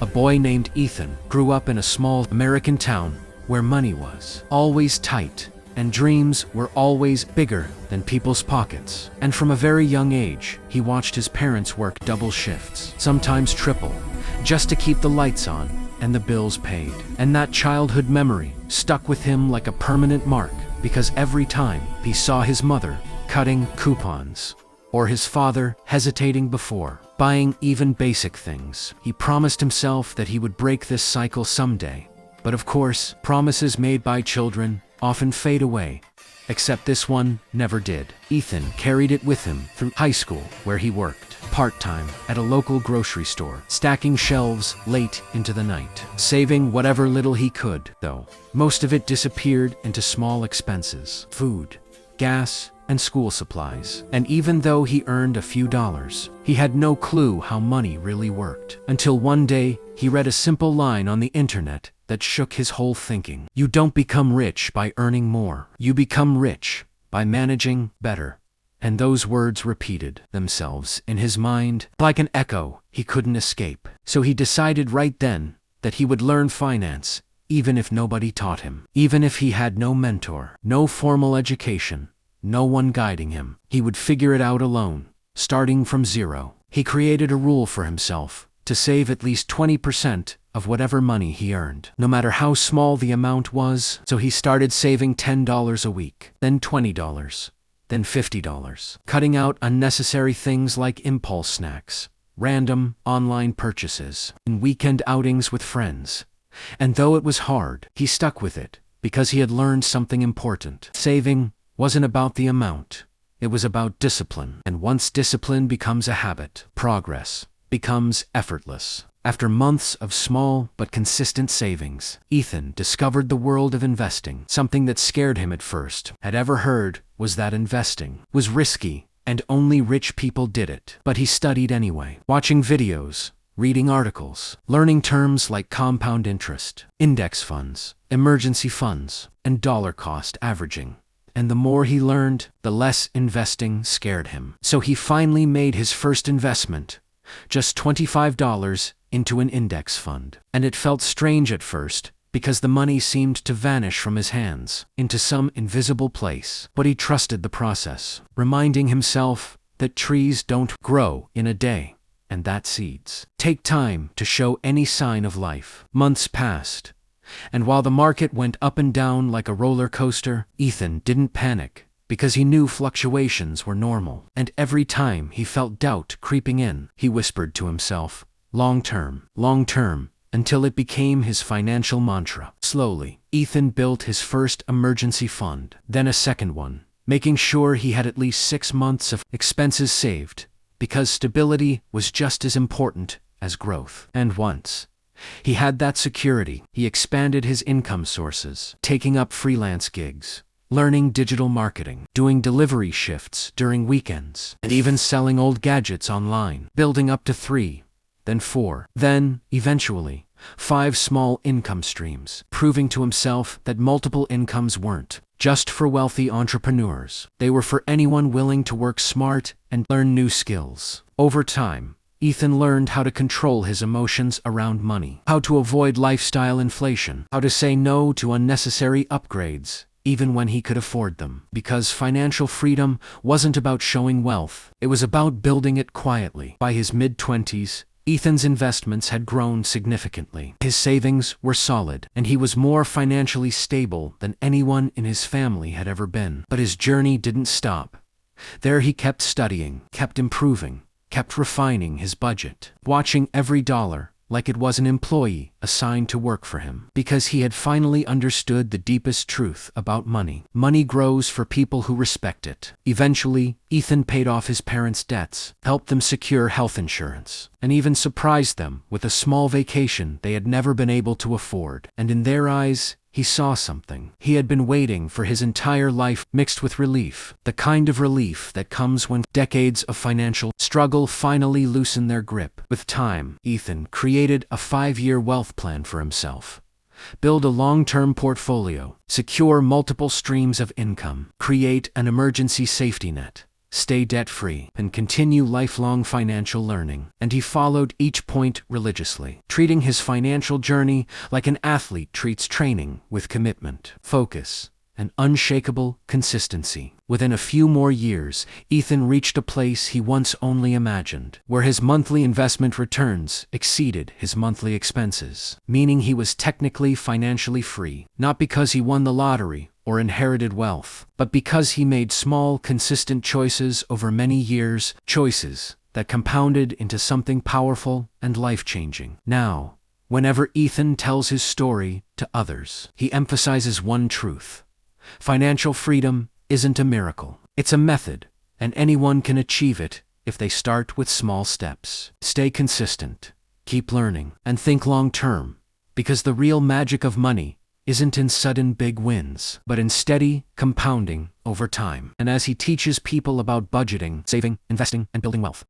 A boy named Ethan grew up in a small American town where money was always tight and dreams were always bigger than people's pockets. And from a very young age, he watched his parents work double shifts, sometimes triple, just to keep the lights on and the bills paid. And that childhood memory stuck with him like a permanent mark, because every time he saw his mother cutting coupons or his father hesitating before buying even basic things, he promised himself that he would break this cycle someday. But of course, promises made by children often fade away, except this one never did. Ethan carried it with him through high school, where he worked part-time at a local grocery store, stacking shelves late into the night, saving whatever little he could, though. Most of it disappeared into small expenses: food, gas, and school supplies. And even though he earned a few dollars, he had no clue how money really worked. Until one day, he read a simple line on the internet that shook his whole thinking. You don't become rich by earning more. You become rich by managing better. And those words repeated themselves in his mind like an echo he couldn't escape. So he decided right then that he would learn finance, even if nobody taught him. Even if he had no mentor, no formal education, no one guiding him. He would figure it out alone, starting from zero. He created a rule for himself to save at least 20% of whatever money he earned, no matter how small the amount was. So he started saving $10 a week, then $20, then $50, cutting out unnecessary things like impulse snacks, random online purchases, and weekend outings with friends. And though it was hard, he stuck with it because he had learned something important. Saving wasn't about the amount, it was about discipline. And once discipline becomes a habit, progress becomes effortless. After months of small but consistent savings, Ethan discovered the world of investing. Something that scared him at first. Had ever heard was that investing was risky and only rich people did it. But he studied anyway, watching videos, reading articles, learning terms like compound interest, index funds, emergency funds, and dollar cost averaging. And the more he learned, the less investing scared him. So he finally made his first investment, just $25 into an index fund. And it felt strange at first, because the money seemed to vanish from his hands into some invisible place. But he trusted the process, reminding himself that trees don't grow in a day, and that seeds take time to show any sign of life. Months passed, and while the market went up and down like a roller coaster, Ethan didn't panic, because he knew fluctuations were normal. And every time he felt doubt creeping in, he whispered to himself, long term, until it became his financial mantra. Slowly, Ethan built his first emergency fund, then a second one, making sure he had at least 6 months of expenses saved, because stability was just as important as growth. And once he had that security, he expanded his income sources, taking up freelance gigs, learning digital marketing, doing delivery shifts during weekends, and even selling old gadgets online, building up to 3, then 4, then, eventually, 5 small income streams, proving to himself that multiple incomes weren't just for wealthy entrepreneurs. They were for anyone willing to work smart and learn new skills. Over time, Ethan learned how to control his emotions around money, how to avoid lifestyle inflation, how to say no to unnecessary upgrades, even when he could afford them. Because financial freedom wasn't about showing wealth, it was about building it quietly. By his mid-20s, Ethan's investments had grown significantly. His savings were solid, and he was more financially stable than anyone in his family had ever been. But his journey didn't stop. There he kept studying, kept improving, kept refining his budget, watching every dollar like it was an employee assigned to work for him. Because he had finally understood the deepest truth about money. Money grows for people who respect it. Eventually, Ethan paid off his parents' debts, helped them secure health insurance, and even surprised them with a small vacation they had never been able to afford. And in their eyes, he saw something he had been waiting for his entire life, mixed with relief. The kind of relief that comes when decades of financial struggle finally loosen their grip. With time, Ethan created a 5-year wealth plan for himself. Build a long-term portfolio, secure multiple streams of income, create an emergency safety net, stay debt-free, and continue lifelong financial learning. And he followed each point religiously, treating his financial journey like an athlete treats training, with commitment, focus, and unshakable consistency. Within a few more years, Ethan reached a place he once only imagined, where his monthly investment returns exceeded his monthly expenses, meaning he was technically financially free, not because he won the lottery or inherited wealth, but because he made small, consistent choices over many years, choices that compounded into something powerful and life-changing. Now, whenever Ethan tells his story to others, he emphasizes one truth: financial freedom isn't a miracle. It's a method, and anyone can achieve it if they start with small steps. Stay consistent, keep learning, and think long-term, because the real magic of money isn't in sudden big wins, but in steady compounding over time. And as he teaches people about budgeting, saving, investing, and building wealth,